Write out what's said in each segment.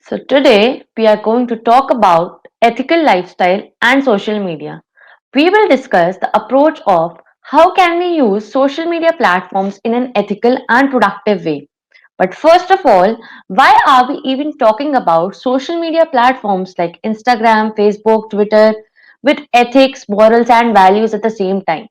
So, today we are going to talk about ethical lifestyle and social media. We will discuss the approach of how can we use social media platforms in an ethical and productive way. But first of all, why are we even talking about social media platforms like Instagram, Facebook, Twitter with ethics, morals, and values at the same time?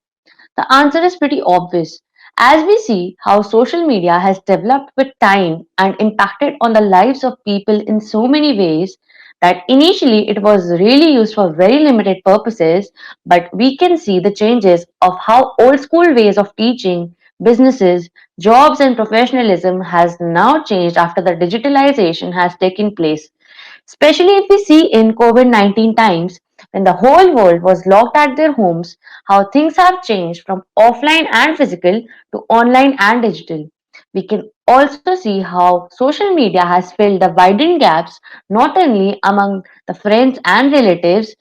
The answer is pretty obvious. As we see how social media has developed with time and impacted on the lives of people in so many ways that initially it was really used for very limited purposes, but we can see the changes of how old school ways of teaching, businesses, jobs, and professionalism has now changed after the digitalization has taken place. Especially if we see in COVID 19 times, when the whole world was locked at their homes, how things have changed from offline and physical to online and digital. We can also see how social media has filled the widened gaps not only among the friends and relatives,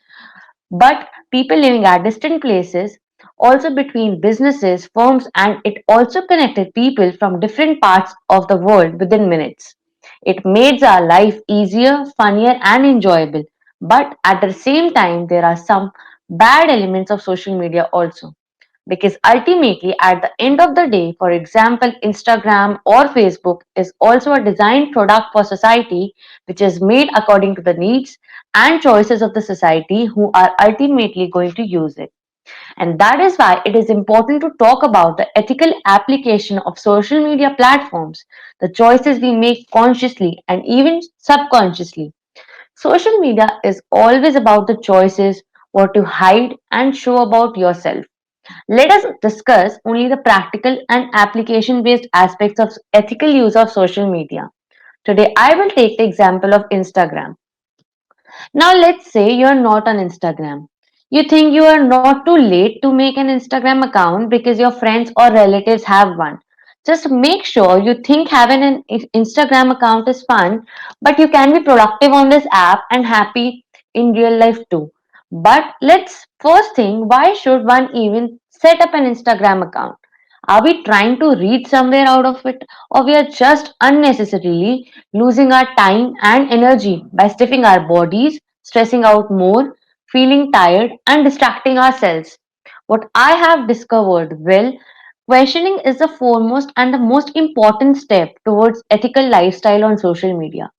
but people living at distant places, also between businesses, firms, and it also connected people from different parts of the world within minutes. It made our life easier, funnier, and enjoyable. But at the same time, there are some bad elements of social media also. Because ultimately, at the end of the day, for example, Instagram or Facebook is also a designed product for society, which is made according to the needs and choices of the society who are ultimately going to use it. And that is why it is important to talk about the ethical application of social media platforms, the choices we make consciously and even subconsciously. Social media is always about the choices, what to hide and show about yourself. Let us discuss only the practical and application based aspects of ethical use of social media. Today, I will take the example of Instagram. Now, let's say you're not on Instagram. You think you are not too late to make an Instagram account because your friends or relatives have one. Just make sure you think having an Instagram account is fun, but you can be productive on this app and happy in real life too. But let's first think, why should one even set up an Instagram account? Are we trying to read somewhere out of it, or we are just unnecessarily losing our time and energy by stiffing our bodies, stressing out more, feeling tired, and distracting ourselves? What I have discovered, well, questioning is the foremost and the most important step towards ethical lifestyle on social media.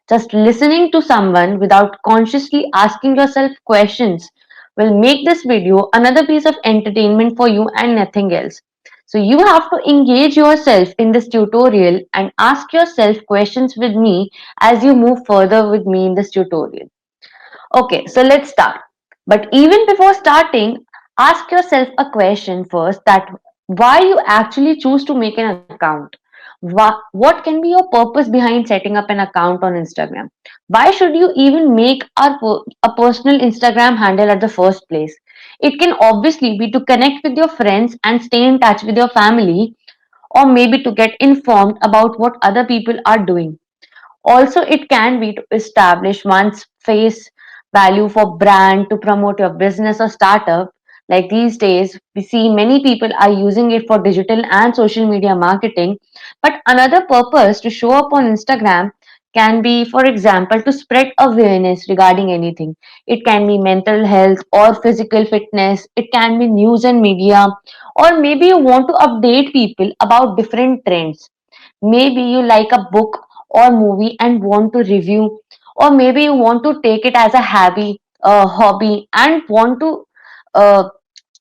Just listening to someone without consciously asking yourself questions will make this video another piece of entertainment for you and nothing else. So you have to engage yourself in this tutorial and ask yourself questions with me as you move further with me in this tutorial. Okay, so let's start. But even before starting, ask yourself a question first, that why you actually choose to make an account. What can be your purpose behind setting up an account on Instagram? Why should you even make a personal Instagram handle at the first place? It can obviously be to connect with your friends and stay in touch with your family, or maybe to get informed about what other people are doing. Also, it can be to establish one's face value for brand, to promote your business or startup. Like these days, we see many people are using it for digital and social media marketing. But another purpose to show up on Instagram can be, for example, to spread awareness regarding anything. It can be mental health or physical fitness, it can be news and media, or maybe you want to update people about different trends. Maybe you like a book or movie and want to review, or maybe you want to take it as a hobby and want to uh,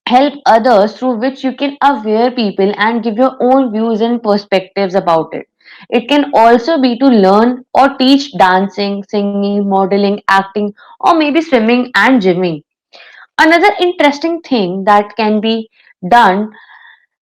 help others, through which you can aware people and give your own views and perspectives about it. It can also be to learn or teach dancing, singing, modeling, acting, or maybe swimming and gymming. Another interesting thing that can be done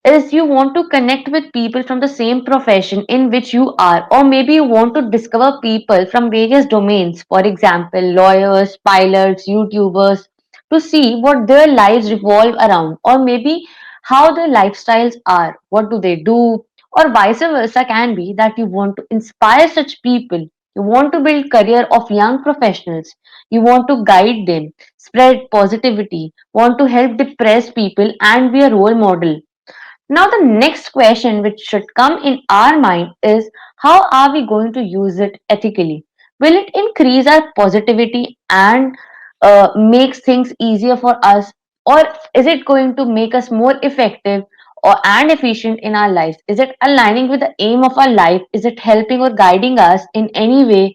is you want to connect with people from the same profession in which you are, or maybe you want to discover people from various domains, for example, lawyers, pilots, YouTubers, to see what their lives revolve around, or maybe how their lifestyles are, what do they do, or vice versa. Can be that you want to inspire such people. You want to build career of young professionals. You want to guide them, spread positivity, want to help depressed people and be a role model. Now, the next question which should come in our mind is, how are we going to use it ethically? Will it increase our positivity and makes things easier for us, or is it going to make us more effective and efficient in our lives? Is it aligning with the aim of our life? Is it helping or guiding us in any way,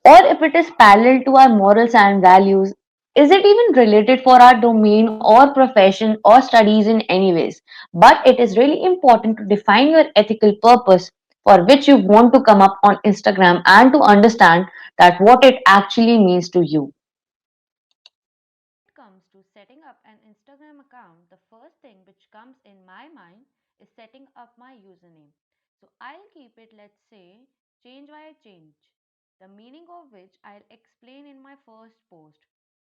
or if it is parallel to our morals and values? Is it even related for our domain or profession or studies in any ways? But it is really important to define your ethical purpose for which you want to come up on Instagram, and to understand that what it actually means to you. It comes to setting up an Instagram account, the first thing which comes in my mind is setting up my username. So I'll keep it, let's say, change via change, the meaning of which I'll explain in my first post.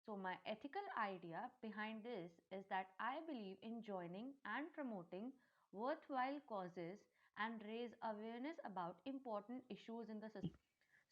So, my ethical idea behind this is that I believe in joining and promoting worthwhile causes and raise awareness about important issues in the society.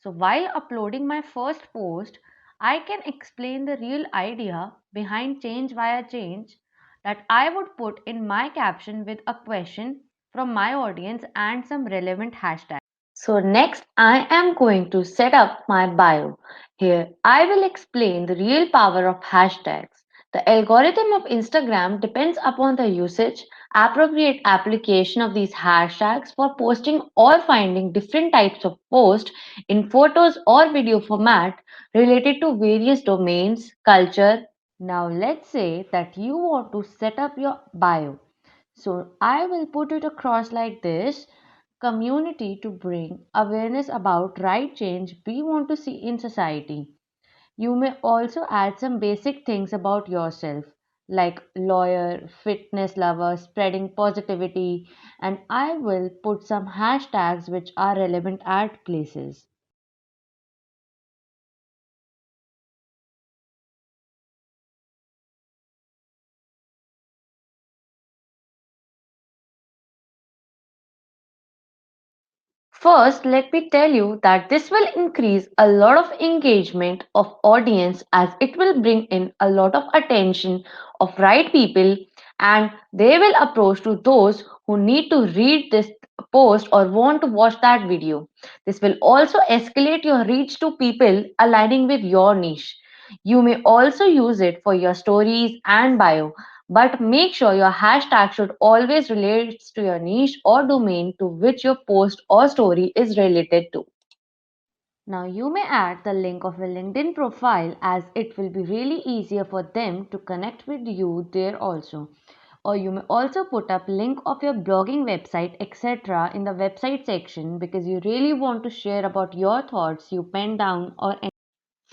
So, while uploading my first post, I can explain the real idea behind change via change that I would put in my caption with a question from my audience and some relevant hashtags. So next I am going to set up my bio. Here I will explain the real power of hashtags. The algorithm of Instagram depends upon the usage, appropriate application of these hashtags for posting or finding different types of posts in photos or video format related to various domains, culture. Now, let's say that you want to set up your bio. So, I will put it across like this: community to bring awareness about right change we want to see in society. You may also add some basic things about yourself, like lawyer, fitness lover, spreading positivity, and I will put some hashtags which are relevant at places. First, let me tell you that this will increase a lot of engagement of audience, as it will bring in a lot of attention of right people, and they will approach to those who need to read this post or want to watch that video. This will also escalate your reach to people aligning with your niche. You may also use it for your stories and bio, but make sure your hashtag should always relate to your niche or domain to which your post or story is related to. Now, you may add the link of a LinkedIn profile as it will be really easier for them to connect with you there also. Or you may also put up link of your blogging website etc in the website section because you really want to share about your thoughts you pen down or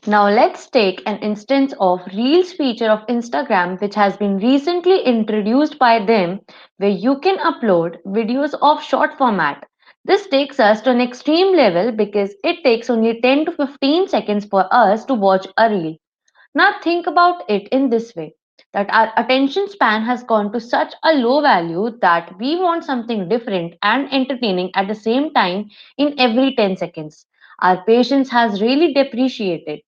Now let's take an instance of Reels feature of Instagram, which has been recently introduced by them, where you can upload videos of short format. This takes us to an extreme level because it takes only 10 to 15 seconds for us to watch a reel. Now think about it in this way, that our attention span has gone to such a low value that we want something different and entertaining at the same time in every 10 seconds. Our patience has really depreciated.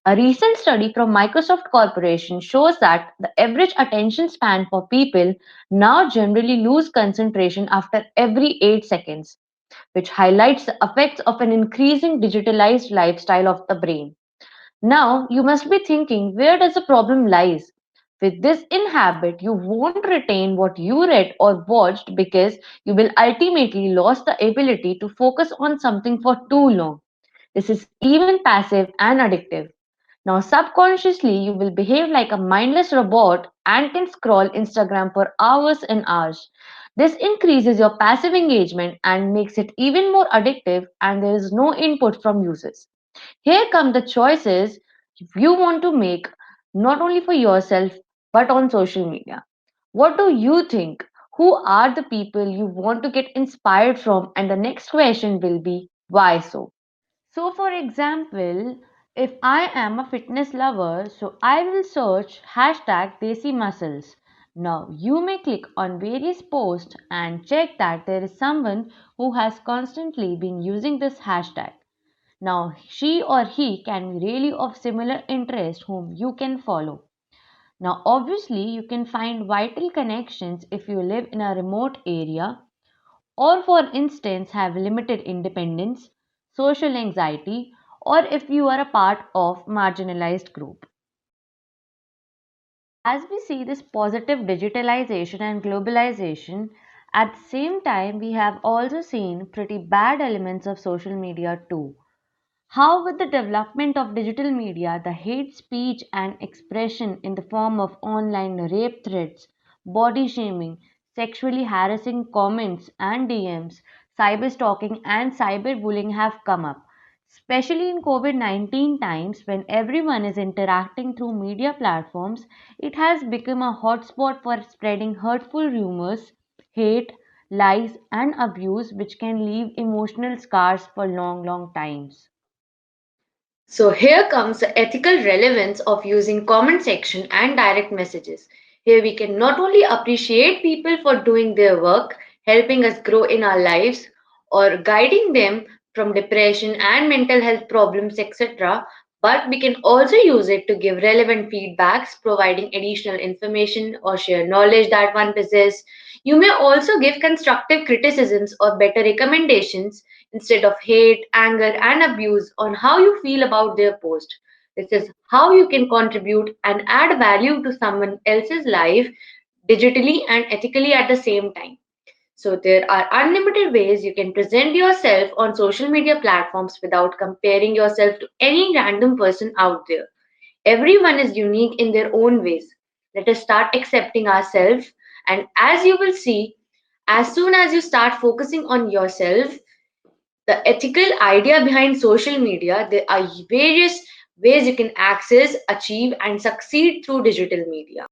A recent study from Microsoft Corporation shows that the average attention span for people now generally lose concentration after every 8 seconds, which highlights the effects of an increasing digitalized lifestyle of the brain. Now you must be thinking, where does the problem lies? With this inhabit, you won't retain what you read or watched because you will ultimately lose the ability to focus on something for too long. This is even passive and addictive. Now, subconsciously, you will behave like a mindless robot and can scroll Instagram for hours and hours. This increases your passive engagement and makes it even more addictive, and there is no input from users. Here come the choices you want to make, not only for yourself but on social media. What do you think? Who are the people you want to get inspired from? And the next question will be, why so? So, for example, if I am a fitness lover, so I will search hashtag Desi Muscles. Now, you may click on various posts and check that there is someone who has constantly been using this hashtag. Now, she or he can be really of similar interest whom you can follow. Now, obviously, you can find vital connections if you live in a remote area or, for instance, have limited independence, social anxiety, or if you are a part of marginalized group. As we see this positive digitalization and globalization, at the same time we have also seen pretty bad elements of social media too. How, with the development of digital media, the hate speech and expression in the form of online rape threats, body shaming, sexually harassing comments and DMs, cyber stalking, and cyberbullying have come up. Especially in COVID 19 times, when everyone is interacting through media platforms, it has become a hotspot for spreading hurtful rumors, hate, lies, and abuse, which can leave emotional scars for long, long times. So here comes the ethical relevance of using comment section and direct messages. Here we can not only appreciate people for doing their work, helping us grow in our lives, or guiding them from depression and mental health problems, etc., but we can also use it to give relevant feedbacks, providing additional information or share knowledge that one possesses. You may also give constructive criticisms or better recommendations instead of hate, anger, and abuse on how you feel about their post. This is how you can contribute and add value to someone else's life digitally and ethically at the same time. So, there are unlimited ways you can present yourself on social media platforms without comparing yourself to any random person out there. Everyone is unique in their own ways. Let us start accepting ourselves, and as you will see, as soon as you start focusing on yourself, the ethical idea behind social media, there are various ways you can access, achieve, and succeed through digital media.